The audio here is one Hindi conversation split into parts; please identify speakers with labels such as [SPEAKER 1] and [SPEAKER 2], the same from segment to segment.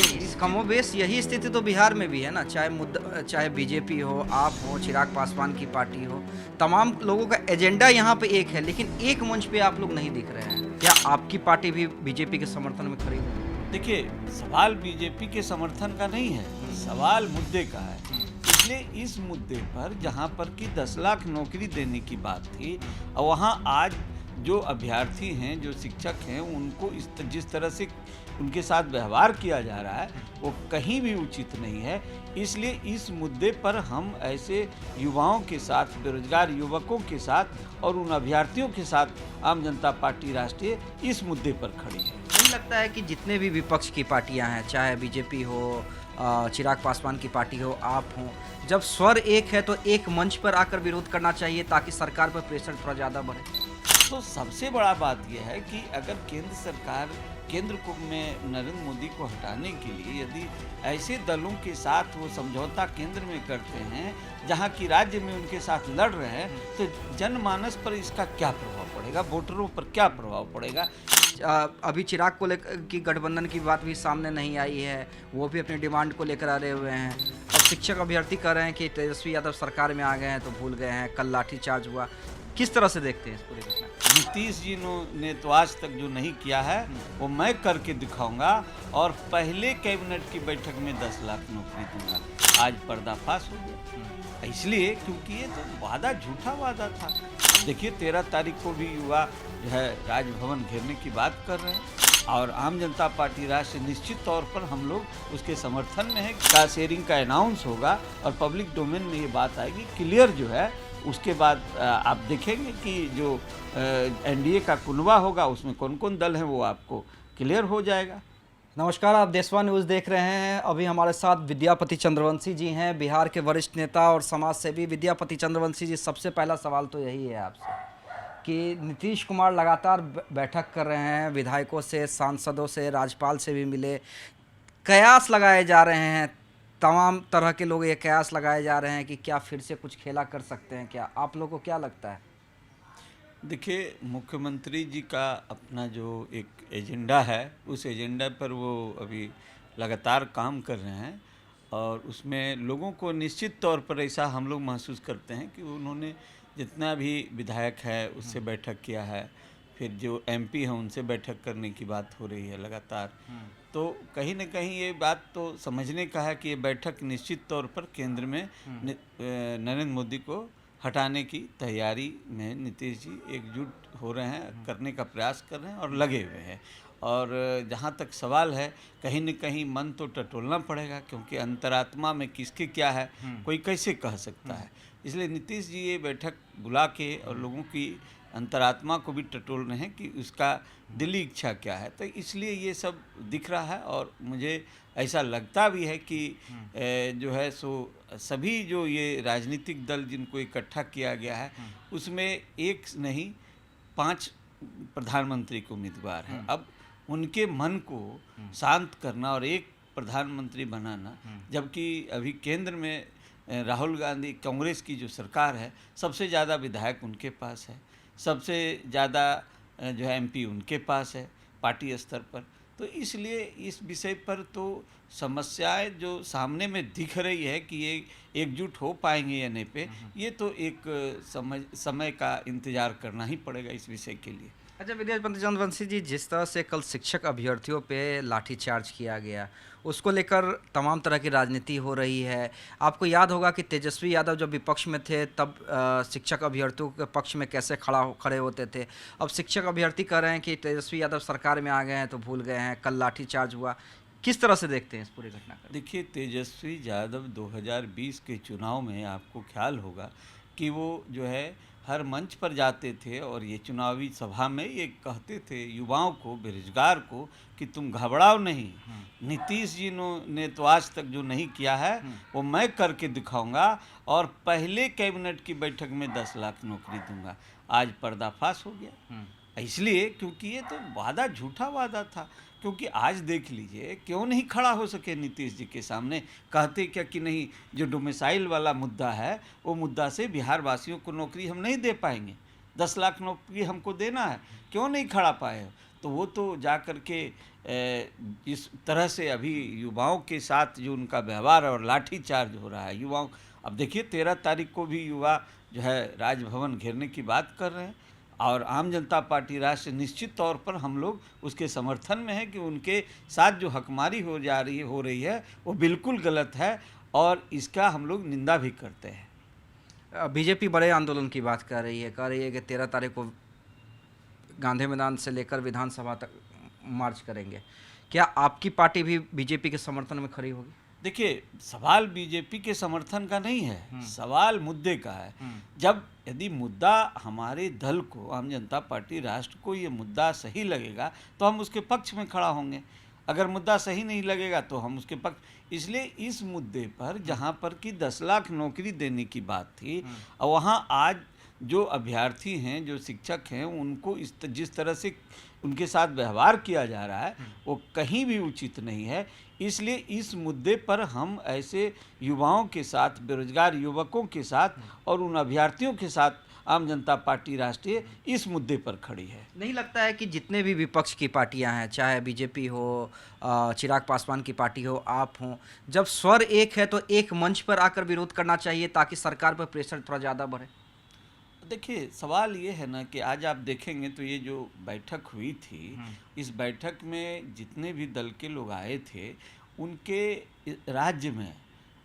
[SPEAKER 1] नहीं, कमोबेश यही स्थिति तो बिहार में भी है ना, चाहे मुद्दा, चाहे बीजेपी हो, आप हो, चिराग पासवान की पार्टी हो, तमाम लोगों का एजेंडा यहाँ पे एक है, लेकिन एक मंच पे आप लोग नहीं दिख रहे हैं। क्या आपकी पार्टी भी बीजेपी के समर्थन में खड़ी है?
[SPEAKER 2] देखिए, सवाल बीजेपी के समर्थन का नहीं है, सवाल मुद्दे का है। इसलिए इस मुद्दे पर जहाँ पर कि 10 लाख नौकरी देने की बात थी, और वहाँ आज जो अभ्यर्थी हैं, जो शिक्षक हैं, उनको जिस तरह से उनके साथ व्यवहार किया जा रहा है वो कहीं भी उचित नहीं है। इसलिए इस मुद्दे पर हम ऐसे युवाओं के साथ, बेरोजगार युवकों के साथ और उन अभ्यर्थियों के साथ आम जनता पार्टी राष्ट्रीय इस मुद्दे पर खड़ी है।
[SPEAKER 1] नहीं लगता है कि जितने भी विपक्ष की पार्टियां हैं, चाहे बीजेपी हो, चिराग पासवान की पार्टी हो, आप हो, जब स्वर एक है तो एक मंच पर आकर विरोध करना चाहिए ताकि सरकार पर प्रेशर थोड़ा ज़्यादा बढ़े?
[SPEAKER 2] तो सबसे बड़ा बात यह है कि अगर केंद्र सरकार में नरेंद्र मोदी को हटाने के लिए यदि ऐसे दलों के साथ वो समझौता केंद्र में करते हैं जहां की राज्य में उनके साथ लड़ रहे हैं, तो जनमानस पर इसका क्या प्रभाव पड़ेगा, वोटरों पर क्या प्रभाव पड़ेगा?
[SPEAKER 1] अभी चिराग को लेकर की गठबंधन की बात भी सामने नहीं आई है, वो भी अपनी डिमांड को लेकर आ रहे हुए हैं। अब शिक्षक अभ्यर्थी कह रहे हैं कि तेजस्वी यादव सरकार में आ गए हैं तो भूल गए हैं, कल लाठीचार्ज हुआ। किस तरह से देखते हैं इस पूरी घटना?
[SPEAKER 2] नीतीश जी ने तो आज तक जो नहीं किया है वो मैं करके दिखाऊंगा, और पहले कैबिनेट की बैठक में 10 लाख नौकरी दूंगा। आज पर्दाफाश हो गया, इसलिए क्योंकि ये तो वादा झूठा वादा था। देखिए 13 तारीख को भी युवा जो है राजभवन घेरने की बात कर रहे हैं, और आम जनता पार्टी राष्ट्र निश्चित तौर पर हम लोग उसके समर्थन में है। का शेयरिंग का अनाउंस होगा और पब्लिक डोमेन में ये बात आएगी क्लियर जो है। उसके बाद आप देखेंगे कि जो एनडीए का कुनबा होगा उसमें कौन कौन दल हैं वो आपको क्लियर हो जाएगा।
[SPEAKER 1] नमस्कार, आप देशवा न्यूज़ देख रहे हैं। अभी हमारे साथ विद्यापति चंद्रवंशी जी हैं, बिहार के वरिष्ठ नेता और समाज सेवी। विद्यापति चंद्रवंशी जी, सबसे पहला सवाल तो यही है आपसे कि नीतीश कुमार लगातार बैठक कर रहे हैं, विधायकों से, सांसदों से, राज्यपाल से भी मिले, कयास लगाए जा रहे हैं, तमाम तरह के लोग ये कयास लगाए जा रहे हैं कि क्या फिर से कुछ खेला कर सकते हैं क्या? आप लोगों को क्या लगता है?
[SPEAKER 2] देखिए, मुख्यमंत्री जी का अपना जो एक एजेंडा है, उस एजेंडा पर वो अभी लगातार काम कर रहे हैं, और उसमें लोगों को निश्चित तौर पर ऐसा हम लोग महसूस करते हैं कि उन्होंने जितना भी विधायक है उससे बैठक किया है, फिर जो एमपी हैं उनसे बैठक करने की बात हो रही है लगातार। तो कहीं न कहीं ये बात तो समझने का है कि ये बैठक निश्चित तौर पर केंद्र में नरेंद्र मोदी को हटाने की तैयारी में नीतीश जी एकजुट हो रहे हैं, करने का प्रयास कर रहे हैं और लगे हुए हैं। और जहाँ तक सवाल है, कहीं न कहीं मन तो टटोलना पड़ेगा, क्योंकि अंतरात्मा में किसके क्या है कोई कैसे कह सकता है। इसलिए नीतीश जी ये बैठक बुला के और लोगों की अंतरात्मा को भी टटोल रहे हैं कि उसका दिली इच्छा क्या है। तो इसलिए ये सब दिख रहा है, और मुझे ऐसा लगता भी है कि जो है सो सभी जो ये राजनीतिक दल जिनको इकट्ठा किया गया है उसमें एक नहीं 5 प्रधानमंत्री के उम्मीदवार हैं। अब उनके मन को शांत करना और एक प्रधानमंत्री बनाना, जबकि अभी केंद्र में राहुल गांधी कांग्रेस की जो सरकार है, सबसे ज़्यादा विधायक उनके पास है, सबसे ज़्यादा जो है एमपी उनके पास है पार्टी स्तर पर। तो इसलिए इस विषय पर तो समस्याएं जो सामने में दिख रही है कि ये एकजुट हो पाएंगे या नहीं पे, ये तो एक समय का इंतज़ार करना ही पड़ेगा इस विषय के लिए।
[SPEAKER 1] अच्छा विद्यापति चंद्रवंशी जी, जिस तरह से कल शिक्षक अभ्यर्थियों पे लाठीचार्ज किया गया, उसको लेकर तमाम तरह की राजनीति हो रही है। आपको याद होगा कि तेजस्वी यादव जब विपक्ष में थे तब शिक्षक अभ्यर्थियों के पक्ष में कैसे खड़े होते थे। अब शिक्षक अभ्यर्थी कह रहे हैं कि तेजस्वी यादव सरकार में आ गए हैं तो भूल गए हैं, कल लाठीचार्ज हुआ। किस तरह से देखते हैं इस पूरी घटना को?
[SPEAKER 2] देखिए, तेजस्वी यादव 2020 के चुनाव में आपको ख्याल होगा कि वो जो है हर मंच पर जाते थे और ये चुनावी सभा में ये कहते थे युवाओं को, बेरोजगार को, कि तुम घबराओ नहीं, नीतीश जी ने तो आज तक जो नहीं किया है वो मैं करके दिखाऊंगा, और पहले कैबिनेट की बैठक में 10 लाख नौकरी दूंगा। आज पर्दाफाश हो गया, इसलिए क्योंकि ये तो वादा झूठा वादा था। क्योंकि आज देख लीजिए क्यों नहीं खड़ा हो सके नीतीश जी के सामने, कहते क्या कि नहीं, जो डोमिसाइल वाला मुद्दा है वो मुद्दा से बिहार वासियों को नौकरी हम नहीं दे पाएंगे, 10 लाख नौकरी हमको देना है, क्यों नहीं खड़ा पाए? तो वो तो जा कर के इस तरह से अभी युवाओं के साथ जो उनका व्यवहार और लाठीचार्ज हो रहा है युवाओं, अब देखिए 13 तारीख को भी युवा जो है राजभवन घेरने की बात कर रहे हैं और आम जनता पार्टी राष्ट्र निश्चित तौर पर हम लोग उसके समर्थन में है कि उनके साथ जो हकमारी हो रही है वो बिल्कुल गलत है और इसका हम लोग निंदा भी करते हैं।
[SPEAKER 1] बीजेपी बड़े आंदोलन की बात कर रही है, कह रही है कि 13 तारीख को गांधी मैदान से लेकर विधानसभा तक मार्च करेंगे। क्या आपकी पार्टी भी बीजेपी के समर्थन में खड़ी होगी?
[SPEAKER 2] देखिए, सवाल बीजेपी के समर्थन का नहीं है, सवाल मुद्दे का है। जब यदि मुद्दा हमारे दल को, आम जनता पार्टी राष्ट्र को ये मुद्दा सही लगेगा तो हम उसके पक्ष में खड़ा होंगे, अगर मुद्दा सही नहीं लगेगा तो हम उसके पक्ष। इसलिए इस मुद्दे पर जहाँ पर कि 10 लाख नौकरी देने की बात थी और वहाँ आज जो अभ्यर्थी हैं, जो शिक्षक हैं, उनको जिस तरह से उनके साथ व्यवहार किया जा रहा है वो कहीं भी उचित नहीं है। इसलिए इस मुद्दे पर हम ऐसे युवाओं के साथ, बेरोजगार युवकों के साथ और उन अभ्यर्थियों के साथ आम जनता पार्टी राष्ट्रीय इस मुद्दे पर खड़ी है।
[SPEAKER 1] नहीं लगता है कि जितने भी विपक्ष की पार्टियां हैं, चाहे बीजेपी हो, चिराग पासवान की पार्टी हो, आप हों, जब स्वर एक है तो एक मंच पर आकर विरोध करना चाहिए ताकि सरकार पर प्रेशर थोड़ा ज़्यादा बढ़े?
[SPEAKER 2] देखिए, सवाल ये है ना कि आज आप देखेंगे तो ये जो बैठक हुई थी, इस बैठक में जितने भी दल के लोग आए थे उनके राज्य में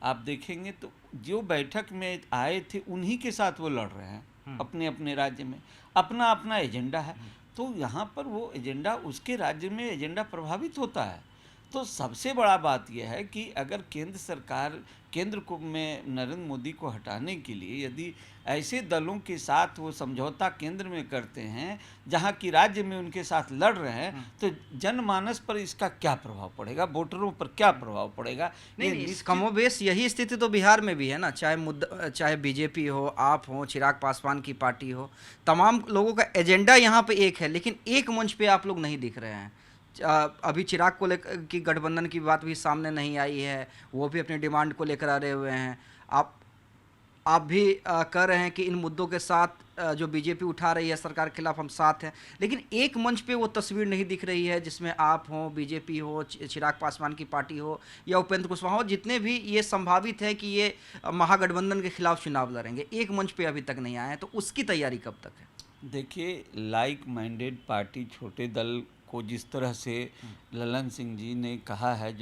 [SPEAKER 2] आप देखेंगे तो जो बैठक में आए थे उन्हीं के साथ वो लड़ रहे हैं, अपने अपने राज्य में अपना अपना एजेंडा है। तो यहाँ पर वो एजेंडा, उसके राज्य में एजेंडा प्रभावित होता है। तो सबसे बड़ा बात यह है कि अगर केंद्र सरकार, केंद्र को में नरेंद्र मोदी को हटाने के लिए यदि ऐसे दलों के साथ वो समझौता केंद्र में करते हैं जहां कि राज्य में उनके साथ लड़ रहे हैं, तो जनमानस पर इसका क्या प्रभाव पड़ेगा, वोटरों पर क्या प्रभाव पड़ेगा?
[SPEAKER 1] नहीं, कमोबेश यही स्थिति तो बिहार में भी है ना, चाहे बीजेपी हो, आप हो, चिराग पासवान की पार्टी हो, तमाम लोगों का एजेंडा यहाँ पे एक है, लेकिन एक मंच पे आप लोग नहीं दिख रहे हैं। अभी चिराग को लेकर की गठबंधन की बात भी सामने नहीं आई है, वो भी अपनी डिमांड को लेकर आ रहे हुए हैं। आप भी कह रहे हैं कि इन मुद्दों के साथ जो बीजेपी उठा रही है सरकार के खिलाफ हम साथ हैं, लेकिन एक मंच पे वो तस्वीर नहीं दिख रही है जिसमें आप हो, बीजेपी हो, चिराग पासवान की पार्टी हो या उपेंद्र कुशवाहा हो, जितने भी ये संभावित है कि ये महागठबंधन के खिलाफ चुनाव लड़ेंगे, एक मंच पे अभी तक नहीं आए हैं। तो उसकी तैयारी कब तक है?
[SPEAKER 2] देखिए, लाइक माइंडेड पार्टी, छोटे दल को जिस तरह से ललन सिंह जी ने कहा है,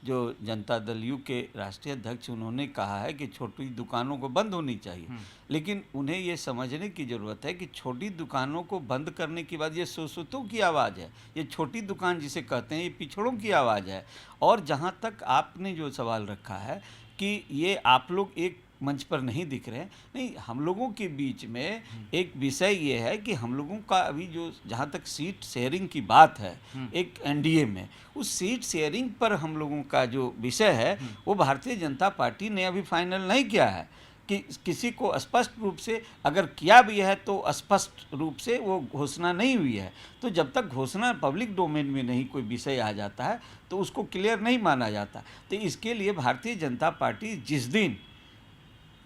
[SPEAKER 2] जो जनता दल यू के राष्ट्रीय अध्यक्ष, उन्होंने कहा है कि छोटी दुकानों को बंद होनी चाहिए, लेकिन उन्हें ये समझने की ज़रूरत है कि छोटी दुकानों को बंद करने के बाद ये शोषितों की आवाज़ है, ये छोटी दुकान जिसे कहते हैं ये पिछड़ों की आवाज़ है। और जहाँ तक आपने जो सवाल रखा है कि ये आप लोग एक मंच पर नहीं दिख रहे हैं, नहीं, हम लोगों के बीच में एक विषय ये है कि हम लोगों का अभी जो जहाँ तक सीट शेयरिंग की बात है एक एनडीए में, उस सीट शेयरिंग पर हम लोगों का जो विषय है वो भारतीय जनता पार्टी ने अभी फाइनल नहीं किया है कि किसी को स्पष्ट रूप से, अगर किया भी है तो स्पष्ट रूप से वो घोषणा नहीं हुई है। तो जब तक घोषणा पब्लिक डोमेन में नहीं कोई विषय आ जाता है तो उसको क्लियर नहीं माना जाता। तो इसके लिए भारतीय जनता पार्टी जिस दिन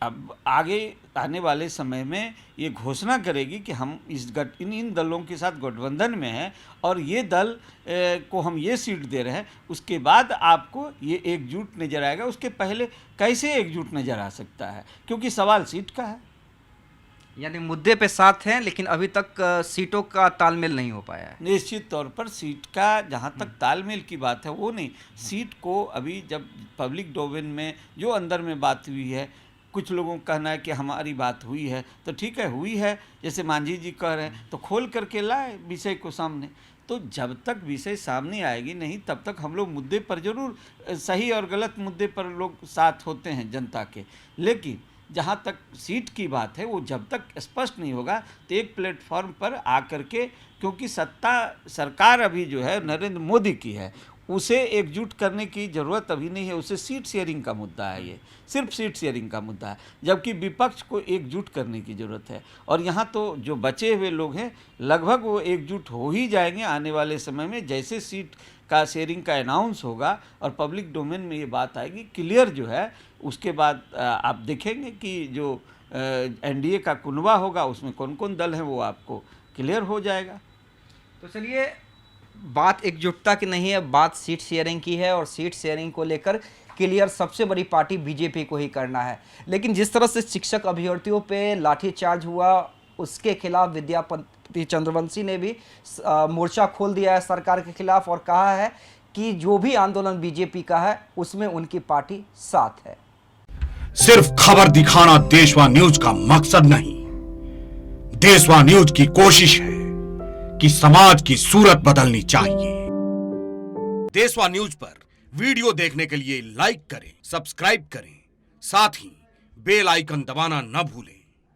[SPEAKER 2] अब आगे आने वाले समय में ये घोषणा करेगी कि हम इन दलों के साथ गठबंधन में हैं और ये दल को हम ये सीट दे रहे हैं, उसके बाद आपको ये एकजुट नज़र आएगा। उसके पहले कैसे एकजुट नज़र आ सकता है, क्योंकि सवाल सीट का है।
[SPEAKER 1] यानी मुद्दे पे साथ हैं लेकिन अभी तक सीटों का तालमेल नहीं हो पाया है।
[SPEAKER 2] निश्चित तौर पर सीट का जहाँ तक तालमेल की बात है वो नहीं, सीट को अभी जब पब्लिक डोमेन में जो अंदर में बात हुई है, कुछ लोगों का कहना है कि हमारी बात हुई है, तो ठीक है, हुई है, जैसे मांझी जी कह रहे हैं, तो खोल करके लाए विषय को सामने। तो जब तक विषय सामने आएगी नहीं तब तक हम लोग मुद्दे पर जरूर, सही और गलत मुद्दे पर लोग साथ होते हैं जनता के, लेकिन जहाँ तक सीट की बात है वो जब तक स्पष्ट नहीं होगा तो एक प्लेटफॉर्म पर आकर के, क्योंकि सत्ता सरकार अभी जो है नरेंद्र मोदी की है, उसे एकजुट करने की ज़रूरत अभी नहीं है, उसे सीट शेयरिंग का मुद्दा है, ये सिर्फ सीट शेयरिंग का मुद्दा है, जबकि विपक्ष को एकजुट करने की ज़रूरत है। और यहाँ तो जो बचे हुए लोग हैं लगभग वो एकजुट हो ही जाएंगे आने वाले समय में, जैसे सीट का शेयरिंग का अनाउंस होगा और पब्लिक डोमेन में ये बात आएगी क्लियर जो है, उसके बाद आप देखेंगे कि जो एनडीए का कुनबा होगा उसमें कौन कौन दल हैं वो आपको क्लियर हो जाएगा।
[SPEAKER 1] तो चलिए, बात एकजुटता की नहीं है, बात सीट शेयरिंग की है, और सीट शेयरिंग को लेकर क्लियर सबसे बड़ी पार्टी बीजेपी को ही करना है। लेकिन जिस तरह से शिक्षक अभ्यर्थियों पे लाठीचार्ज हुआ, उसके खिलाफ विद्यापति चंद्रवंशी ने भी मोर्चा खोल दिया है सरकार के खिलाफ, और कहा है कि जो भी आंदोलन बीजेपी का है उसमें उनकी पार्टी साथ है।
[SPEAKER 3] सिर्फ खबर दिखाना देशवा न्यूज का मकसद नहीं, देशवा न्यूज की कोशिश है कि समाज की सूरत बदलनी चाहिए। देशवा न्यूज पर वीडियो देखने के लिए लाइक करें, सब्सक्राइब करें, साथ ही बेल आइकन दबाना न भूलें।